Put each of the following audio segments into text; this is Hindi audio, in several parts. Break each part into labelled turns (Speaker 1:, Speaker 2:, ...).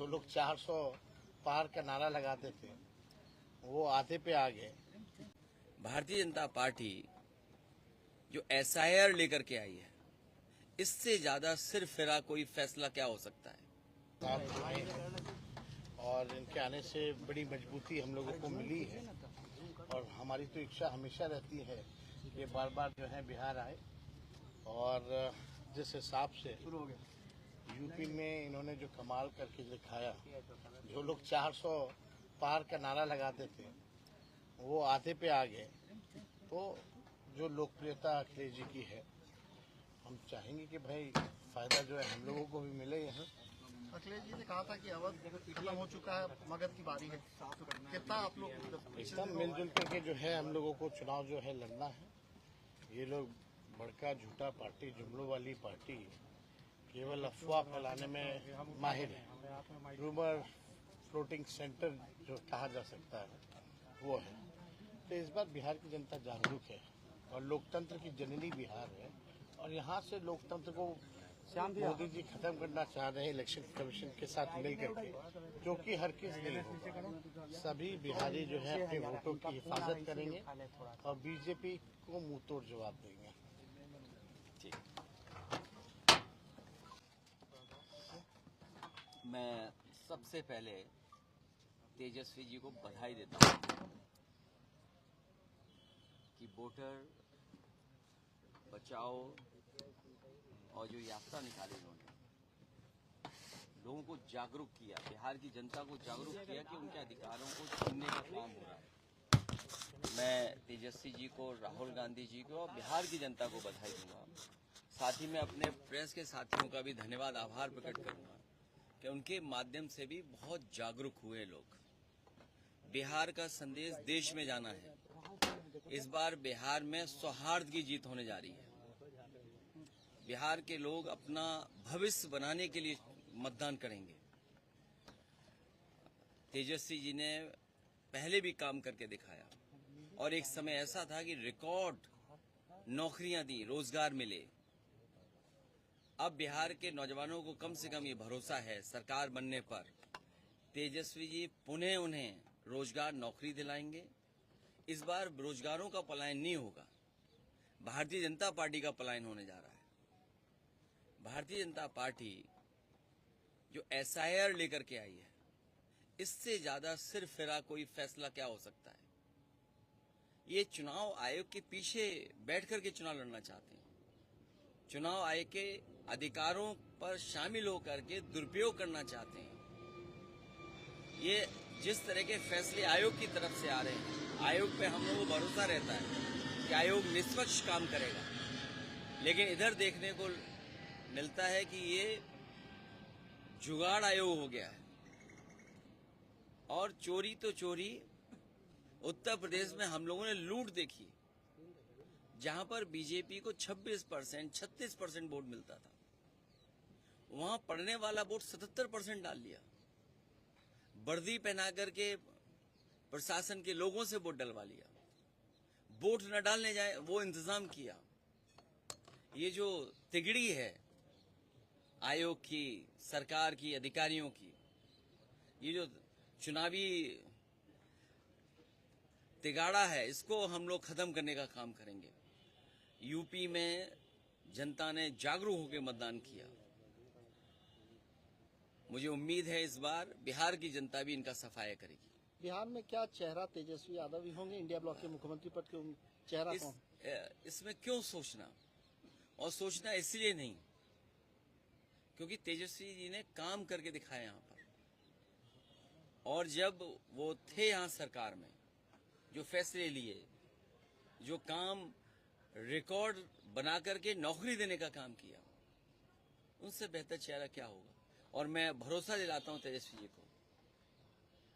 Speaker 1: लोग 400 पार का नारा लगाते थे वो आधे पे आ गए।
Speaker 2: भारतीय जनता पार्टी जो SIR लेकर के आई है, इससे ज्यादा सिर्फ फिरा कोई फैसला क्या हो सकता है।
Speaker 1: और इनके आने से बड़ी मजबूती हम लोगों को मिली है और हमारी तो इच्छा हमेशा रहती है कि बार बार जो है बिहार आए। और जिस हिसाब से यूपी में इन्होंने जो कमाल करके दिखाया, जो लोग 400 पार का नारा लगाते थे वो आधे पे आ गए। तो जो लोकप्रियता अखिलेश जी की है, हम चाहेंगे कि भाई फायदा जो है हम लोगों को भी मिले यहाँ।
Speaker 3: अखिलेश जी ने कहा था कि अवध खत्म हो चुका है, मगध की बारी है। कितना आप लोग
Speaker 1: एकदम मिलजुल करके जो है हम लोगों को चुनाव जो है लड़ना है। ये लोग बड़का झूठा पार्टी, जुमलों वाली पार्टी केवल अफवाह फैलाने में माहिर है। रूमर फ्लोटिंग सेंटर जो कहा जा सकता है वो है। तो इस बार बिहार की जनता जागरूक है और लोकतंत्र की जननी बिहार है और यहाँ से लोकतंत्र को मोदी जी खत्म करना चाह रहे हैं इलेक्शन कमीशन के साथ मिलकर के, जो कि हर किस नहीं होगा। सभी बिहारी जो है अपने वोटों की हिफाजत करेंगे और बीजेपी को मुंह तोड़ जवाब देंगे।
Speaker 2: ठीक, मैं सबसे पहले तेजस्वी जी को बधाई देता हूँ कि वोटर बचाओ और जो यात्रा निकाली उन्होंने, लोगों को जागरूक किया, बिहार की जनता को जागरूक किया कि उनके अधिकारों को छीनने का काम हो रहा है। मैं तेजस्वी जी को, राहुल गांधी जी को और बिहार की जनता को बधाई दूंगा। साथ ही मैं अपने प्रेस के साथियों का भी धन्यवाद, आभार प्रकट करूंगा कि उनके माध्यम से भी बहुत जागरूक हुए लोग। बिहार का संदेश देश में जाना है। इस बार बिहार में सौहार्द की जीत होने जा रही है। बिहार के लोग अपना भविष्य बनाने के लिए मतदान करेंगे। तेजस्वी जी ने पहले भी काम करके दिखाया और एक समय ऐसा था कि रिकॉर्ड नौकरियां दी, रोजगार मिले। अब बिहार के नौजवानों को कम से कम ये भरोसा है सरकार बनने पर, तेजस्वी जी पुनः उन्हें रोजगार, नौकरी दिलाएंगे। इस बार रोजगारों का पलायन नहीं होगा, भारतीय जनता पार्टी का पलायन होने जा रहा है। भारतीय जनता पार्टी जो SIR लेकर के आई है, इससे ज्यादा सिर्फ फिरा कोई फैसला क्या हो सकता है। ये चुनाव आयोग के पीछे बैठ करके चुनाव लड़ना चाहते हैं। चुनाव आयोग के अधिकारों पर शामिल होकर के दुरुपयोग करना चाहते हैं। ये जिस तरह के फैसले आयोग की तरफ से आ रहे हैं, आयोग पे हम लोगों को भरोसा रहता है कि आयोग निष्पक्ष काम करेगा, लेकिन इधर देखने को मिलता है कि ये जुगाड़ आयोग हो गया है। और चोरी तो चोरी, उत्तर प्रदेश में हम लोगों ने लूट देखी, जहां पर बीजेपी को 26%, 36% वोट मिलता था, वहां पड़ने वाला वोट 77% डाल लिया। वर्दी पहना करके प्रशासन के लोगों से वोट डलवा लिया, वोट न डालने जाए वो इंतजाम किया। ये जो तिगड़ी है आयोग की, सरकार की, अधिकारियों की, ये जो चुनावी तिगाड़ा है, इसको हम लोग खत्म करने का काम करेंगे। यूपी में जनता ने जागरूक होकर मतदान किया। मुझे उम्मीद है इस बार बिहार की जनता भी इनका सफाया करेगी।
Speaker 3: बिहार में क्या चेहरा तेजस्वी यादव ही होंगे इंडिया ब्लॉक के मुख्यमंत्री पद के चेहरा कौन?
Speaker 2: इसमें क्यों सोचना, और सोचना इसलिए नहीं क्योंकि तेजस्वी जी ने काम करके दिखाया यहाँ पर। और जब वो थे यहाँ सरकार में, जो फैसले लिए, जो काम रिकॉर्ड बना करके नौकरी देने का काम किया, उनसे बेहतर चेहरा क्या होगा। और मैं भरोसा दिलाता हूं तेजस्वी जी को,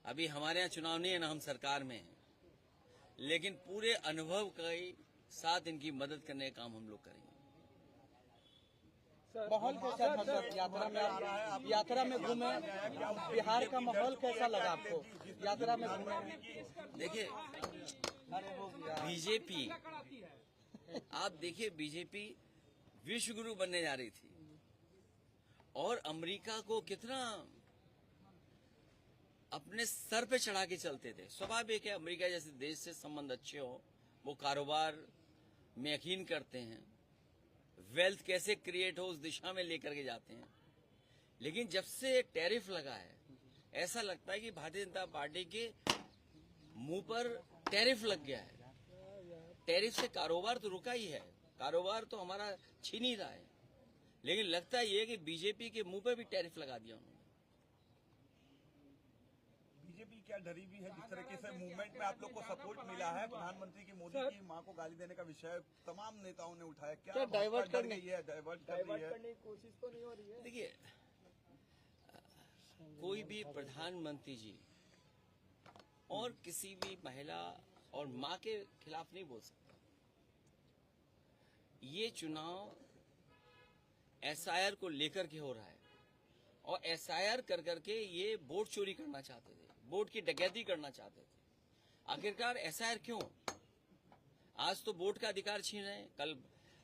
Speaker 2: अभी हमारे यहाँ चुनाव नहीं है ना, हम सरकार में हैं, लेकिन पूरे अनुभव के साथ इनकी मदद करने का काम हम लोग करेंगे।
Speaker 4: माहौल कैसा था सर? यात्रा में घूमे, बिहार का माहौल कैसा लगा आपको यात्रा में घूमे?
Speaker 2: देखिए बीजेपी, आप देखिए बीजेपी विश्व गुरु बनने जा रही थी और अमेरिका को कितना अपने सर पे चढ़ा के चलते थे। स्वाभाविक है, अमेरिका जैसे देश से संबंध अच्छे हो, वो कारोबार में यकीन करते हैं, वेल्थ कैसे क्रिएट हो उस दिशा में लेकर के जाते हैं। लेकिन जब से टैरिफ लगा है, ऐसा लगता है कि भारतीय जनता पार्टी के मुंह पर टैरिफ लग गया है। टैरिफ से कारोबार तो रुका ही है, कारोबार तो हमारा छीन ही रहा है, लेकिन लगता ये है कि बीजेपी के मुंह पर भी टैरिफ लगा दिया उन्होंने।
Speaker 5: बीजेपी क्या डरी भी है? जिस तरीके से मूवमेंट में आप लोग को सपोर्ट मिला है, प्रधानमंत्री की मोदी की मां को गाली देने का विषय तमाम नेताओं ने उठाया, क्या डाइवर्ट करने की
Speaker 4: कोशिश तो नहीं हो रही है?
Speaker 2: देखिए, कोई भी प्रधानमंत्री जी और किसी भी महिला और मां के खिलाफ नहीं बोल सकता। ये चुनाव एसआईआर को लेकर के हो रहा है, और एसआईआर कर करके ये वोट चोरी करना चाहते थे, वोट की डकैती करना चाहते थे। आखिरकार एसआईआर क्यों? आज तो वोट का अधिकार छीन रहे हैं, कल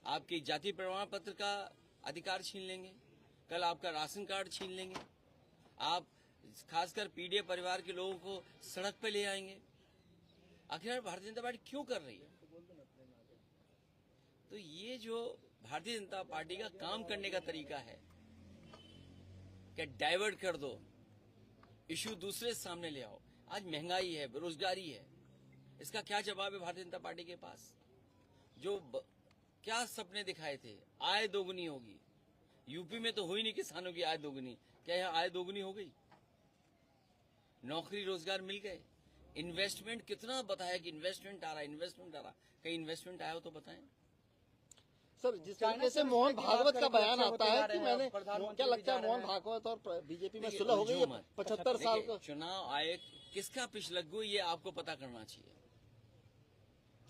Speaker 2: आपकी जाति प्रमाण पत्र का अधिकार छीन लेंगे, कल आपका राशन कार्ड छीन लेंगे, आप खासकर पीड़ित परिवार के लोगों को सड़क पे ले आएंगे। आखिर भारतीय जनता पार्टी क्यों कर रही है? तो ये जो भारतीय जनता पार्टी का काम करने का तरीका है कि डाइवर्ट कर दो, इश्यू दूसरे सामने ले आओ। आज महंगाई है, बेरोजगारी है, इसका क्या जवाब है भारतीय जनता पार्टी के पास? क्या सपने दिखाए थे, आय दोगुनी होगी। यूपी में तो हुई नहीं किसानों की आय दोगुनी, क्या यहाँ आय दोगुनी हो गई? नौकरी रोजगार मिल गए। इन्वेस्टमेंट कितना बताया कि इन्वेस्टमेंट आ रहा है, इन्वेस्टमेंट आ रहा। कहीं इन्वेस्टमेंट आया हो तो बताएं।
Speaker 3: सर, जिस तरीके से मोहन भागवत का बयान आता है कि मैंने, क्या लगता है मोहन भागवत और बीजेपी में सुलह हो गई है 75 साल का?
Speaker 2: चुनाव आयोग किसका पिछलग्गू, ये आपको पता करना चाहिए।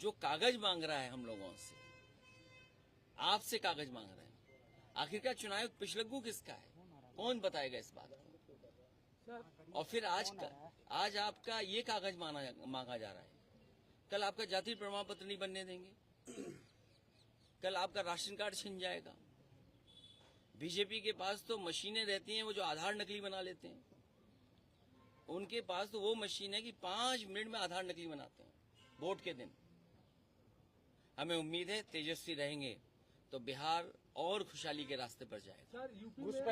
Speaker 2: जो कागज मांग रहा है हम लोगों से, आपसे कागज मांग रहे हैं, आखिरकार चुनाव आयोग पिछलग्गू किसका है? कौन बताएगा इस बात को? और फिर आज आपका ये कागज मांगा जा रहा है, कल आपका जाति प्रमाण पत्र नहीं बनने देंगे, कल आपका राशन कार्ड छिन जाएगा। बीजेपी के पास तो मशीनें रहती हैं, वो जो आधार नकली बना लेते हैं, उनके पास तो वो मशीन है कि 5 मिनट में आधार नकली बनाते हैं वोट के दिन। हमें उम्मीद है तेजस्वी रहेंगे तो बिहार और खुशहाली के रास्ते पर जाएगा।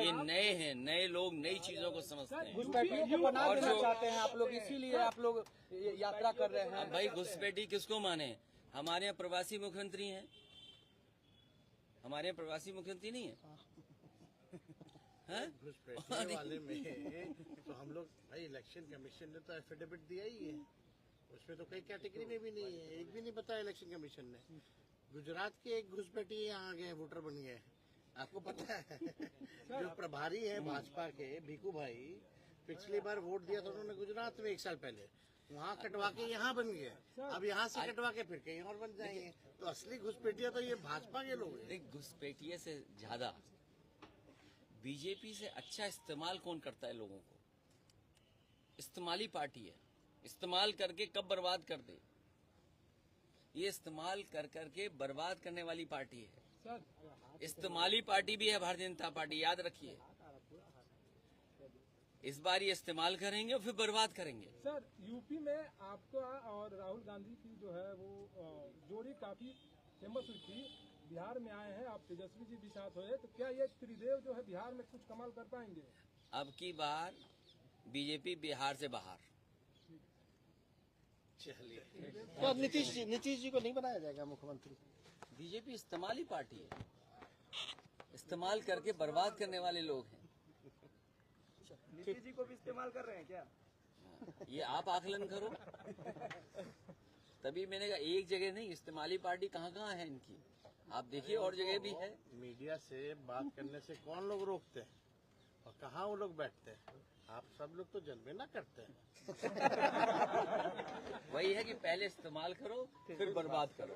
Speaker 2: ये नए हैं, नए लोग नई चीजों को समझते हैं।
Speaker 4: घुसपैठियों को बना देना चाहते हैं आप लोग, इसीलिए आप लोग यात्रा कर रहे हैं।
Speaker 2: अब भाई घुसपैठी किसको माने? हमारे यहाँ प्रवासी मुख्यमंत्री हैं, हमारे यहाँ प्रवासी मुख्यमंत्री नहीं है।
Speaker 1: घुसपैठने वाले में तो हम लोग, भाई इलेक्शन कमीशन ने तो एफिडेविट दिया ही है, उसमें तो कई कैटेगरी में भी नहीं है, एक भी नहीं बताया इलेक्शन कमीशन ने। गुजरात के एक घुसपैठी यहाँ आ गए, वोटर बन गए, आपको पता है? जो प्रभारी है भाजपा के भीखू भाई, पिछली बार वोट दिया था उन्होंने गुजरात में 1 साल पहले, वहाँ कटवा के यहाँ बन गए, अब यहाँ से कटवा के फिर कहीं और बन जाएंगे। तो असली घुसपैठिया तो ये भाजपा के लोग हैं।
Speaker 2: घुसपैठिए से ज्यादा बीजेपी से अच्छा इस्तेमाल कौन करता है लोगों को? इस्तेमाली पार्टी है, इस्तेमाल करके कब बर्बाद कर दे, ये इस्तेमाल कर करके बर्बाद करने वाली पार्टी है। इस्तेमाली पार्टी भी है भारतीय जनता पार्टी, याद रखिए। इस बार ये इस्तेमाल करेंगे और फिर बर्बाद करेंगे।
Speaker 6: सर, यूपी में आपका और राहुल गांधी की जो है वो जोड़ी काफी फेमस हुई थी, बिहार में आए हैं, आप तेजस्वी जी भी साथ हुए, तो क्या ये त्रिदेव जो है बिहार में कुछ कमाल कर पाएंगे?
Speaker 2: अब की बार बीजेपी बिहार से बाहर।
Speaker 1: चलिए,
Speaker 3: क्या नीतीश जी को नहीं बनाया जाएगा मुख्यमंत्री?
Speaker 2: बीजेपी इस्तेमाली पार्टी है, इस्तेमाल करके बर्बाद करने वाले लोग हैं।
Speaker 4: नीतीश जी को भी इस्तेमाल कर रहे हैं क्या?
Speaker 2: ये आप आकलन करो। तभी मैंने कहा एक जगह नहीं, इस्तेमाली पार्टी कहाँ कहाँ है इनकी, आप देखिए और जगह भी है।
Speaker 1: मीडिया से बात करने से कौन लोग रोकते हैं और कहाँ वो लोग बैठते हैं? आप सब लोग तो जलवे ना करते हैं।
Speaker 2: वही है कि पहले इस्तेमाल करो फिर बर्बाद करो।